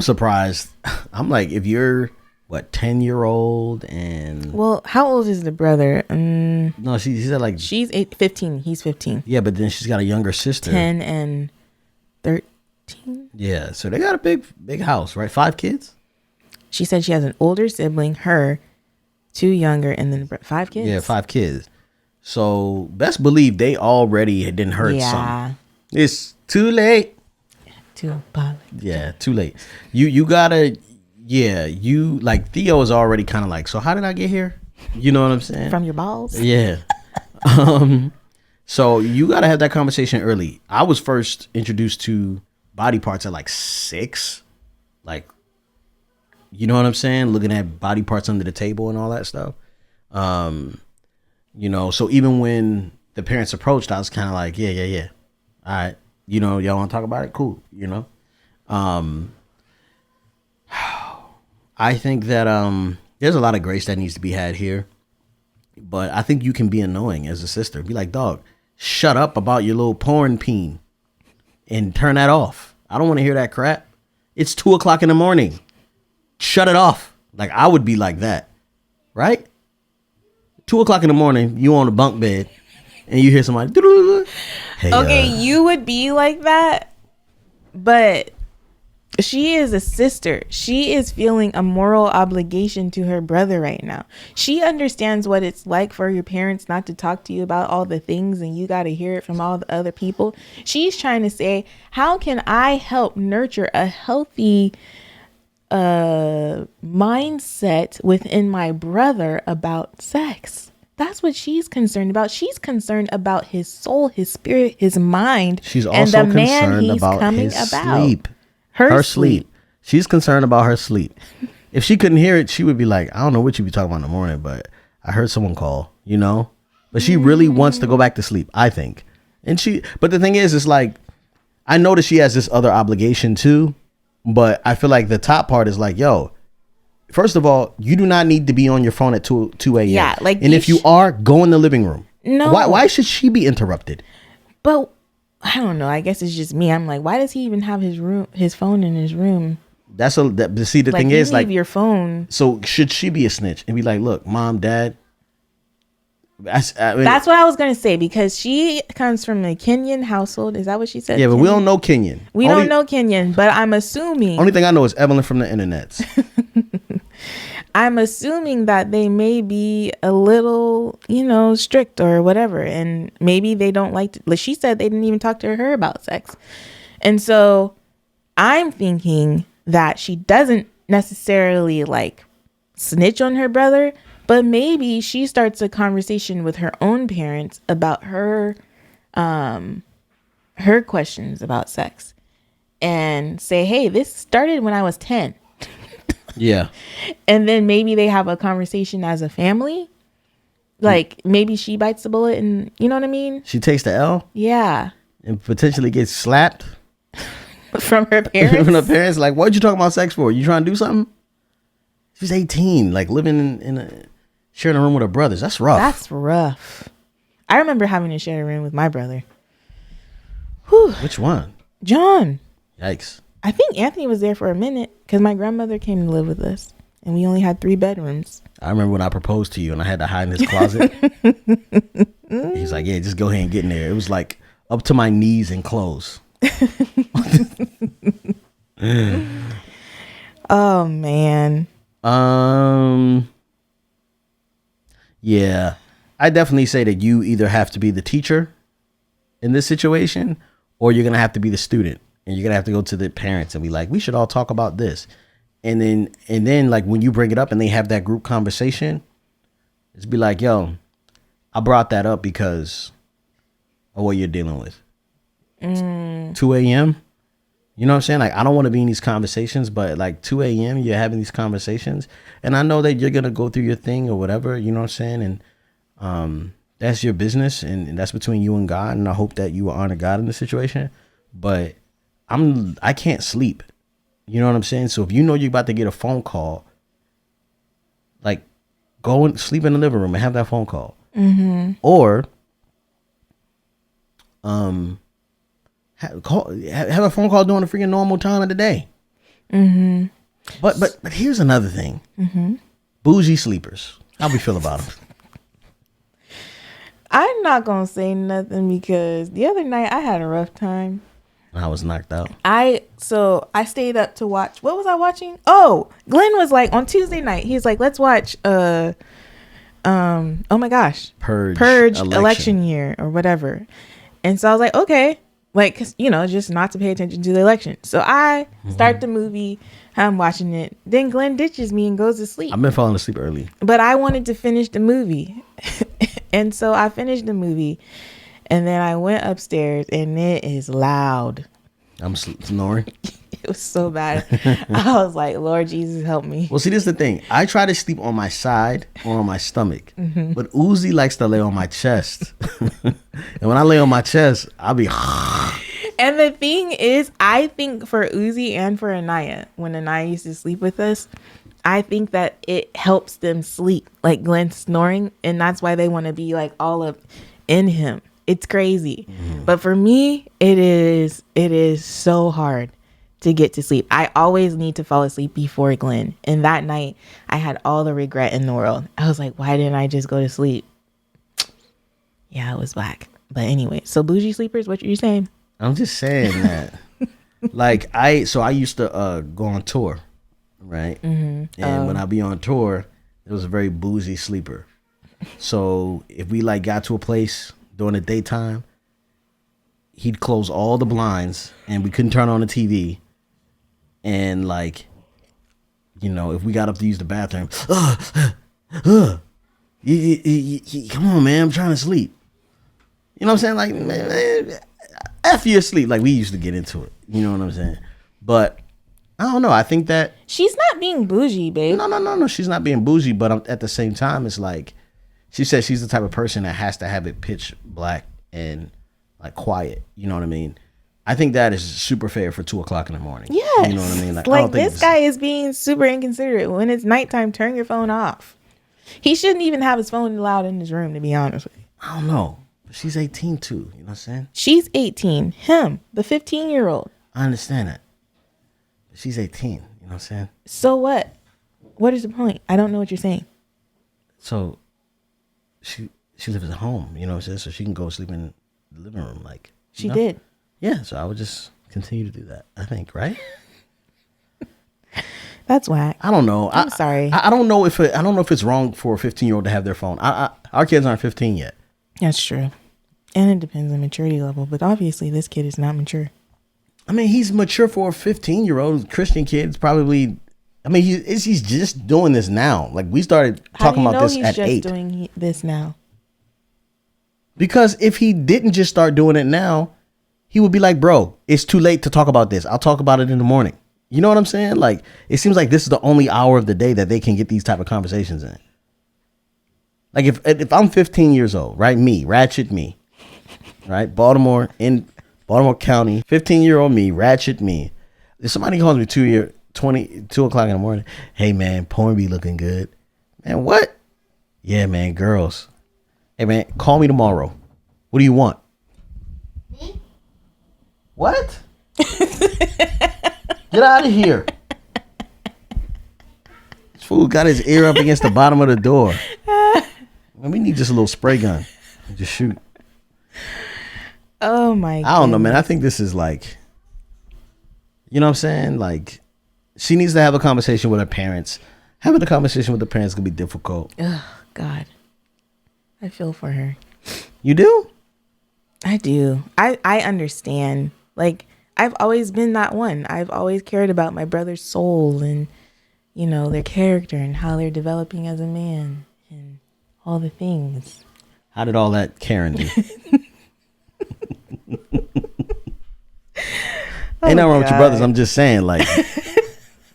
[SPEAKER 2] surprised. I'm like, if you're 10-year-old and
[SPEAKER 1] well, how old is the brother?
[SPEAKER 2] No, she said like
[SPEAKER 1] she's 15. He's 15.
[SPEAKER 2] Yeah, but then she's got a younger sister,
[SPEAKER 1] 10 and 13.
[SPEAKER 2] Yeah, so they got a big house, right? 5 kids.
[SPEAKER 1] She said she has an older sibling, her, 2 younger, and then 5 kids.
[SPEAKER 2] Yeah, 5 kids. So best believe they already didn't hurt something. It's too late.
[SPEAKER 1] Too apologize.
[SPEAKER 2] Yeah, too late. You gotta. Yeah, you like Theo is already kind of like. So how did I get here? You know what I'm saying?
[SPEAKER 1] From your balls.
[SPEAKER 2] Yeah. So you gotta have that conversation early. I was first introduced to body parts at like 6, like, you know what I'm saying? Looking at body parts under the table and all that stuff. You know, so even when the parents approached, I was kind of like, yeah. All right. You know, y'all want to talk about it? Cool. You know? I think that there's a lot of grace that needs to be had here. But I think you can be annoying as a sister. Be like, dog, shut up about your little porn peen and turn that off. I don't want to hear that crap. It's 2:00 in the morning. Shut it off. Like, I would be like that. Right? 2:00 in the morning, you on a bunk bed and you hear somebody. Hey,
[SPEAKER 1] okay, you would be like that, but She is a sister. She is feeling a moral obligation to her brother right now. She understands what it's like for your parents not to talk to you about all the things and you got to hear it from all the other people. She's trying to say, how can I help nurture a healthy mindset within my brother about sex? That's what she's concerned about. She's concerned about his soul, his spirit, his mind.
[SPEAKER 2] She's
[SPEAKER 1] and
[SPEAKER 2] also
[SPEAKER 1] the man
[SPEAKER 2] concerned
[SPEAKER 1] he's
[SPEAKER 2] about
[SPEAKER 1] coming
[SPEAKER 2] his
[SPEAKER 1] about.
[SPEAKER 2] sleep.
[SPEAKER 1] Her
[SPEAKER 2] sleep. She's concerned about her sleep. If she couldn't hear it, she would be like, I don't know what you be talking about in the morning, but I heard someone call, you know? But she really wants to go back to sleep, I think. But the thing is, it's like, I know that she has this other obligation too, but I feel like the top part is like, yo, first of all, you do not need to be on your phone at 2 a.m.
[SPEAKER 1] Yeah, like,
[SPEAKER 2] and if you are, go in the living room.
[SPEAKER 1] No.
[SPEAKER 2] Why should she be interrupted?
[SPEAKER 1] But I don't know. I guess it's just me. I'm like, why does he even have his phone in his room?
[SPEAKER 2] See, the
[SPEAKER 1] Like,
[SPEAKER 2] thing
[SPEAKER 1] you
[SPEAKER 2] is, like,
[SPEAKER 1] leave your phone.
[SPEAKER 2] so should she be a snitch and be like, look, mom, dad? I mean,
[SPEAKER 1] That's what I was gonna say, because she comes from a Kenyan household. Is that what she said?
[SPEAKER 2] yeah, but
[SPEAKER 1] Kenyan?
[SPEAKER 2] we don't know Kenyan.
[SPEAKER 1] We don't know Kenyan, but I'm assuming.
[SPEAKER 2] Only thing I know is Evelyn from the internet.
[SPEAKER 1] I'm assuming that they may be a little, strict or whatever. And maybe they don't like she said they didn't even talk to her about sex. And so I'm thinking that she doesn't necessarily like snitch on her brother, but maybe she starts a conversation with her own parents about her questions about sex and say, hey, this started when I was 10.
[SPEAKER 2] Yeah.
[SPEAKER 1] And then maybe they have a conversation as a family. Like, maybe she bites the bullet and, you know what I mean?
[SPEAKER 2] She takes the L?
[SPEAKER 1] Yeah.
[SPEAKER 2] And potentially gets slapped?
[SPEAKER 1] From her parents?
[SPEAKER 2] From her parents? Like, what'd you talk about sex for? You trying to do something? She's 18, like living sharing a room with her brothers. That's rough.
[SPEAKER 1] That's rough. I remember having to share a room with my brother. Whew.
[SPEAKER 2] Which one?
[SPEAKER 1] John.
[SPEAKER 2] Yikes.
[SPEAKER 1] I think Anthony was there for a minute because my grandmother came to live with us and we only had 3 bedrooms.
[SPEAKER 2] I remember when I proposed to you and I had to hide in his closet. He's like, yeah, just go ahead and get in there. It was like up to my knees in clothes.
[SPEAKER 1] Oh, man.
[SPEAKER 2] Yeah. I definitely say that you either have to be the teacher in this situation or you're going to have to be the student. And you're going to have to go to the parents and be like, we should all talk about this. And then like when you bring it up and they have that group conversation, it's be like, yo, I brought that up because of what you're dealing with. 2 a.m. You know what I'm saying? Like, I don't want to be in these conversations, but like 2 a.m. you're having these conversations. And I know that you're going to go through your thing or whatever, you know what I'm saying? And that's your business and that's between you and God. And I hope that you will honor God in the situation. But I can't sleep. You know what I'm saying? So if you know you're about to get a phone call, like go and sleep in the living room and have that phone call. Mm-hmm. Or have a phone call during the freaking normal time of the day. Mm-hmm. But here's another thing. Mm-hmm. Bougie sleepers. How we feel about them?
[SPEAKER 1] I'm not going to say nothing because the other night I had a rough time.
[SPEAKER 2] I was knocked out.
[SPEAKER 1] I stayed up to watch. What was I watching? Oh, Glen was like on Tuesday night. He's like, let's watch oh my gosh, Purge election year or whatever. And so I was like, okay, like, 'cause, just not to pay attention to the election. So I start the movie. I'm watching it. Then Glen ditches me and goes to sleep.
[SPEAKER 2] I've been falling asleep early.
[SPEAKER 1] But I wanted to finish the movie. And so I finished the movie. And then I went upstairs and it is loud.
[SPEAKER 2] I'm snoring.
[SPEAKER 1] It was so bad. I was like, Lord Jesus, help me.
[SPEAKER 2] Well, see, this is the thing. I try to sleep on my side or on my stomach. Mm-hmm. But Uzi likes to lay on my chest. And when I lay on my chest, I'll be...
[SPEAKER 1] And the thing is, I think for Uzi and for Anaya, when Anaya used to sleep with us, I think that it helps them sleep. Like Glenn snoring. And that's why they want to be like all up in him. It's crazy. But for me, it is so hard to get to sleep. I always need to fall asleep before Glenn. And that night, I had all the regret in the world. I was like, why didn't I just go to sleep? Yeah, it was whack. But anyway, so bougie sleepers, what are you saying?
[SPEAKER 2] I'm just saying that Like I used to go on tour, right? Mm-hmm. And when I be on tour, it was a very boozy sleeper. So if we like got to a place during the daytime, he'd close all the blinds and we couldn't turn on the TV. And like, you know, if we got up to use the bathroom, come on, man, I'm trying to sleep. You know what I'm saying? Like, man, after you sleep, like we used to get into it. You know what I'm saying? But I don't know. I think that
[SPEAKER 1] she's not being bougie, babe.
[SPEAKER 2] No. She's not being bougie, but at the same time, it's like she said she's the type of person that has to have it pitch black and like quiet. You know what I mean? I think that is super fair for 2:00 in the morning.
[SPEAKER 1] Yes.
[SPEAKER 2] You know what I mean?
[SPEAKER 1] Like I don't think this guy is being super inconsiderate. When it's nighttime, turn your phone off. He shouldn't even have his phone loud in his room, to be honest with you.
[SPEAKER 2] I don't know. But she's 18 too. You know what I'm saying?
[SPEAKER 1] She's 18. Him, the 15-year-old.
[SPEAKER 2] I understand that. But she's 18. You know what I'm saying?
[SPEAKER 1] So what? What is the point? I don't know what you're saying.
[SPEAKER 2] So she lives at home. You know what I'm saying? So she can go sleep in the living room. Like
[SPEAKER 1] she did.
[SPEAKER 2] Yeah. So I would just continue to do that. I think, right?
[SPEAKER 1] That's whack.
[SPEAKER 2] I don't know.
[SPEAKER 1] I'm sorry.
[SPEAKER 2] I don't know if it's wrong for a 15-year-old to have their phone. Our kids aren't 15 yet.
[SPEAKER 1] That's true. And it depends on maturity level. But obviously this kid is not mature.
[SPEAKER 2] I mean, he's mature for a 15-year-old. Christian kid's probably. I mean, he's just doing this now. Like we started talking about this at 8.
[SPEAKER 1] How do you know he's just doing this now?
[SPEAKER 2] Because if he didn't just start doing it now, he would be like, bro, it's too late to talk about this. I'll talk about it in the morning. You know what I'm saying? Like, it seems like this is the only hour of the day that they can get these type of conversations in. Like, if I'm 15 years old, right? Ratchet me, right? Baltimore County, 15-year-old me, ratchet me. If somebody calls me 2 o'clock in the morning, hey, man, porn be looking good. Man, what? Yeah, man, girls. Hey, man, call me tomorrow. What do you want? Me? What? Get out of here. This fool got his ear up against the bottom of the door. Man, we need just a little spray gun. Just shoot.
[SPEAKER 1] Oh, my God.
[SPEAKER 2] I don't know, man. I think this is like, you know what I'm saying? Like, she needs to have a conversation with her parents. Having a conversation with the parents can be difficult.
[SPEAKER 1] Oh, God. I feel for her.
[SPEAKER 2] You do?
[SPEAKER 1] I do. I understand. Like, I've always been that one. I've always cared about my brother's soul and, you know, their character and how they're developing as a man and all the things.
[SPEAKER 2] How did all that Karen do? Ain't nothing wrong with your brothers. I'm just saying, like,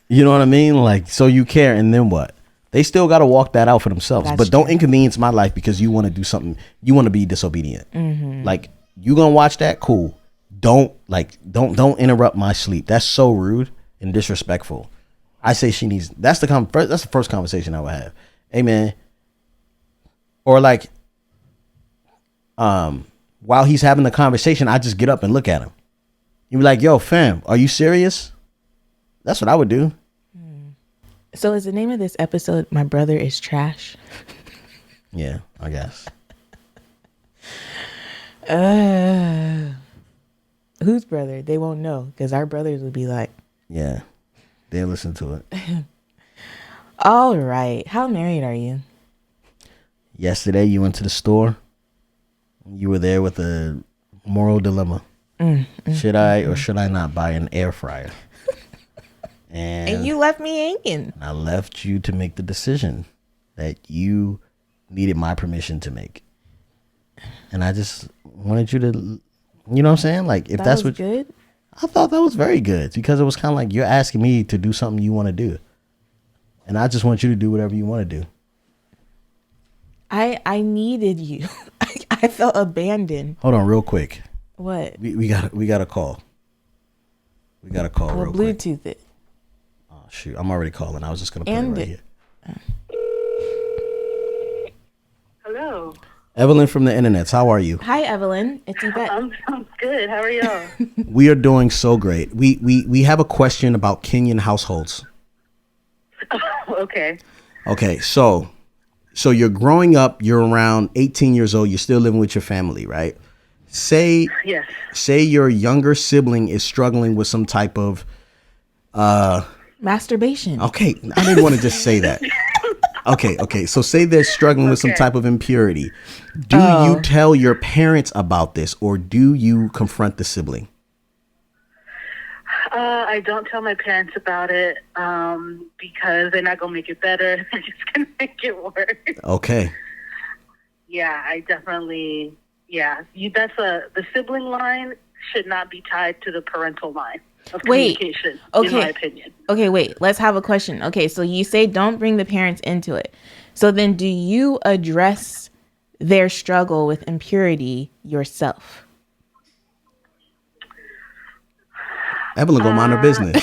[SPEAKER 2] you know what I mean? Like, so you care, and then what? They still got to walk that out for themselves. That's but don't inconvenience my life because you want to do something. You want to be disobedient. Mm-hmm. Like, you gonna watch that? Cool. Don't interrupt my sleep. That's so rude and disrespectful. I say she needs. That's the first conversation I would have. Hey, man. Or like, while he's having the conversation, I just get up and look at him. You be like, yo, fam, are you serious? That's what I would do.
[SPEAKER 1] So is the name of this episode, My Brother is Trash?
[SPEAKER 2] Yeah, I guess.
[SPEAKER 1] Whose brother? They won't know because our brothers would be like.
[SPEAKER 2] Yeah, they'll listen to it.
[SPEAKER 1] All right. How married are you?
[SPEAKER 2] Yesterday, you went to the store. You were there with a moral dilemma. Should I or should I not buy an air fryer? And
[SPEAKER 1] you left me hanging. I
[SPEAKER 2] left you to make the decision that you needed my permission to make. And I just wanted you to, you know what I'm saying? Like, if that's what
[SPEAKER 1] good.
[SPEAKER 2] I thought that was very good because it was kind of like you're asking me to do something you want to do. And I just want you to do whatever you want to do.
[SPEAKER 1] I needed you. I felt abandoned.
[SPEAKER 2] Hold on real quick.
[SPEAKER 1] What?
[SPEAKER 2] We got a call. We got a call real quick.
[SPEAKER 1] Bluetooth it.
[SPEAKER 2] Oh, shoot. I'm already calling. I was just going to put it right here.
[SPEAKER 4] Hello.
[SPEAKER 2] Evelyn from the internets. How are you?
[SPEAKER 1] Hi, Evelyn. It's Yvette.
[SPEAKER 4] I'm good. How are y'all?
[SPEAKER 2] We are doing so great. We have a question about Kenyan households.
[SPEAKER 4] Okay.
[SPEAKER 2] Okay. So you're growing up. You're around 18 years old. You're still living with your family, right? say
[SPEAKER 4] Yes.
[SPEAKER 2] say your younger sibling is struggling with some type of
[SPEAKER 1] Masturbation.
[SPEAKER 2] okay, I didn't want to just say that. Okay. So say they're struggling with some
[SPEAKER 4] Okay.
[SPEAKER 2] type of impurity. Do you tell your parents about this, or do you confront the sibling?
[SPEAKER 4] I don't tell my parents about it because they're not gonna make it better. They're just gonna make it worse.
[SPEAKER 2] Okay.
[SPEAKER 4] Yeah, I definitely. Yeah, the sibling line should not be tied to the parental line of
[SPEAKER 1] Wait,
[SPEAKER 4] communication.
[SPEAKER 1] okay.
[SPEAKER 4] In my opinion.
[SPEAKER 1] Okay, wait. Let's have a question. Okay, so you say don't bring the parents into it. So then do you address their struggle with impurity yourself?
[SPEAKER 2] Evelyn go mind her business.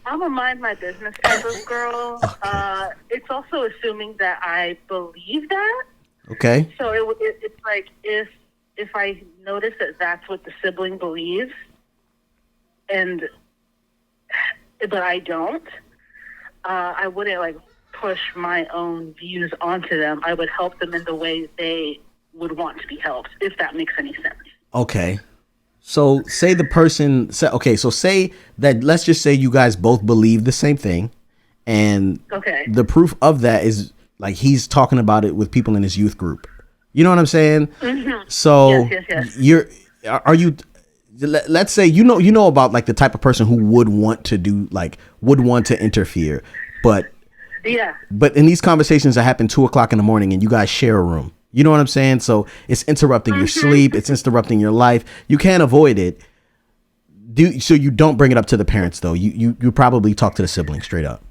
[SPEAKER 4] I'm a mind my business type of girl.
[SPEAKER 2] Okay.
[SPEAKER 4] It's also assuming that I believe that.
[SPEAKER 2] Okay.
[SPEAKER 4] So it's like if I notice that that's what the sibling believes, but I don't, I wouldn't like push my own views onto them. I would help them in the way they would want to be helped, if that makes any sense.
[SPEAKER 2] Okay. So say the person so say that, let's just say you guys both believe the same thing, and
[SPEAKER 4] Okay.
[SPEAKER 2] the proof of that is like he's talking about it with people in his youth group. You know what I'm saying?
[SPEAKER 4] Mm-hmm.
[SPEAKER 2] So
[SPEAKER 4] Yes.
[SPEAKER 2] are you, let's say you know about like the type of person who would want to interfere, but
[SPEAKER 4] Yeah.
[SPEAKER 2] in these conversations that happen 2:00 in the morning and you guys share a room. You know what I'm saying? So it's interrupting your sleep. It's interrupting your life. You can't avoid it. So you don't bring it up to the parents, though. You probably talk to the sibling straight up.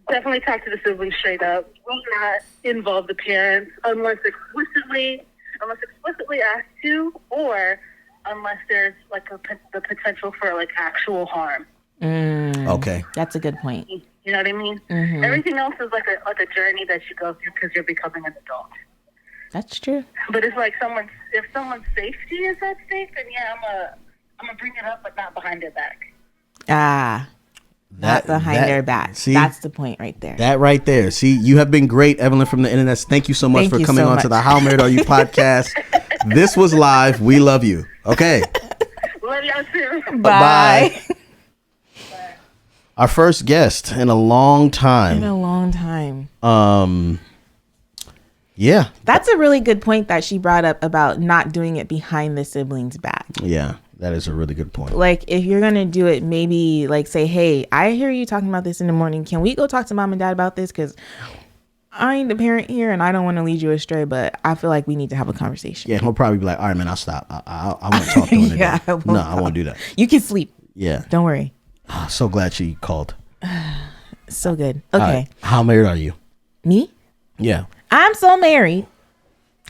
[SPEAKER 4] Definitely talk to the siblings straight up. Will not involve the parents unless explicitly asked to, or unless there's like the potential for like actual harm.
[SPEAKER 2] Okay.
[SPEAKER 1] That's a good point.
[SPEAKER 4] You know what I mean?
[SPEAKER 1] Mm-hmm.
[SPEAKER 4] Everything else is like a journey that you go through because you're becoming an adult.
[SPEAKER 1] That's true.
[SPEAKER 4] But it's like if someone's safety is at stake, then yeah, I'm gonna bring it up, but not behind their back.
[SPEAKER 1] Not behind their back.
[SPEAKER 2] See,
[SPEAKER 1] that's the point right there.
[SPEAKER 2] That right there. See, you have been great, Evelyn from the internet. Thank you so much for coming on to the How Married Are You podcast. This was live. We love you. Okay.
[SPEAKER 4] Love y'all too.
[SPEAKER 1] Bye.
[SPEAKER 2] Our first guest in a long time. Yeah.
[SPEAKER 1] That's a really good point that she brought up about not doing it behind the siblings' back.
[SPEAKER 2] Yeah, that is a really good point.
[SPEAKER 1] Like, if you're going to do it, maybe like say, hey, I hear you talking about this in the morning. Can we go talk to mom and dad about this? Because I ain't the parent here and I don't want to lead you astray, but I feel like we need to have a conversation.
[SPEAKER 2] Yeah, he'll probably be like, all right, man, I'll stop. I won't talk during the day. I won't do that.
[SPEAKER 1] You can sleep.
[SPEAKER 2] Yeah.
[SPEAKER 1] Don't worry.
[SPEAKER 2] Oh, so glad she called.
[SPEAKER 1] So good. Okay.
[SPEAKER 2] Right. How married are you?
[SPEAKER 1] Me?
[SPEAKER 2] Yeah.
[SPEAKER 1] I'm so married.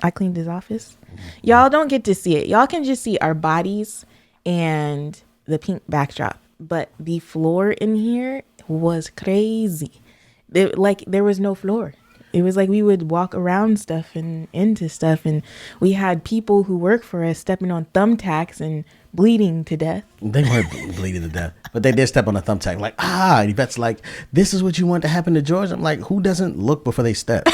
[SPEAKER 1] I cleaned his office. Y'all don't get to see it. Y'all can just see our bodies and the pink backdrop. But the floor in here was crazy. There was no floor. It was like we would walk around stuff and into stuff. And we had people who work for us stepping on thumbtacks and bleeding to death.
[SPEAKER 2] They weren't bleeding to death, but they did step on a thumbtack. Like, and Yvette's like, this is what you want to happen to George? I'm like, who doesn't look before they step?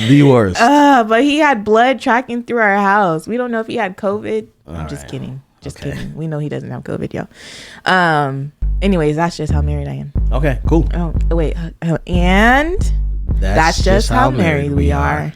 [SPEAKER 2] The worst.
[SPEAKER 1] But he had blood tracking through our house. We don't know if he had COVID. I'm just kidding. Just kidding. We know he doesn't have COVID, y'all. Anyways, that's just how married I am.
[SPEAKER 2] Okay, cool.
[SPEAKER 1] Oh, wait. And that's just how married we are.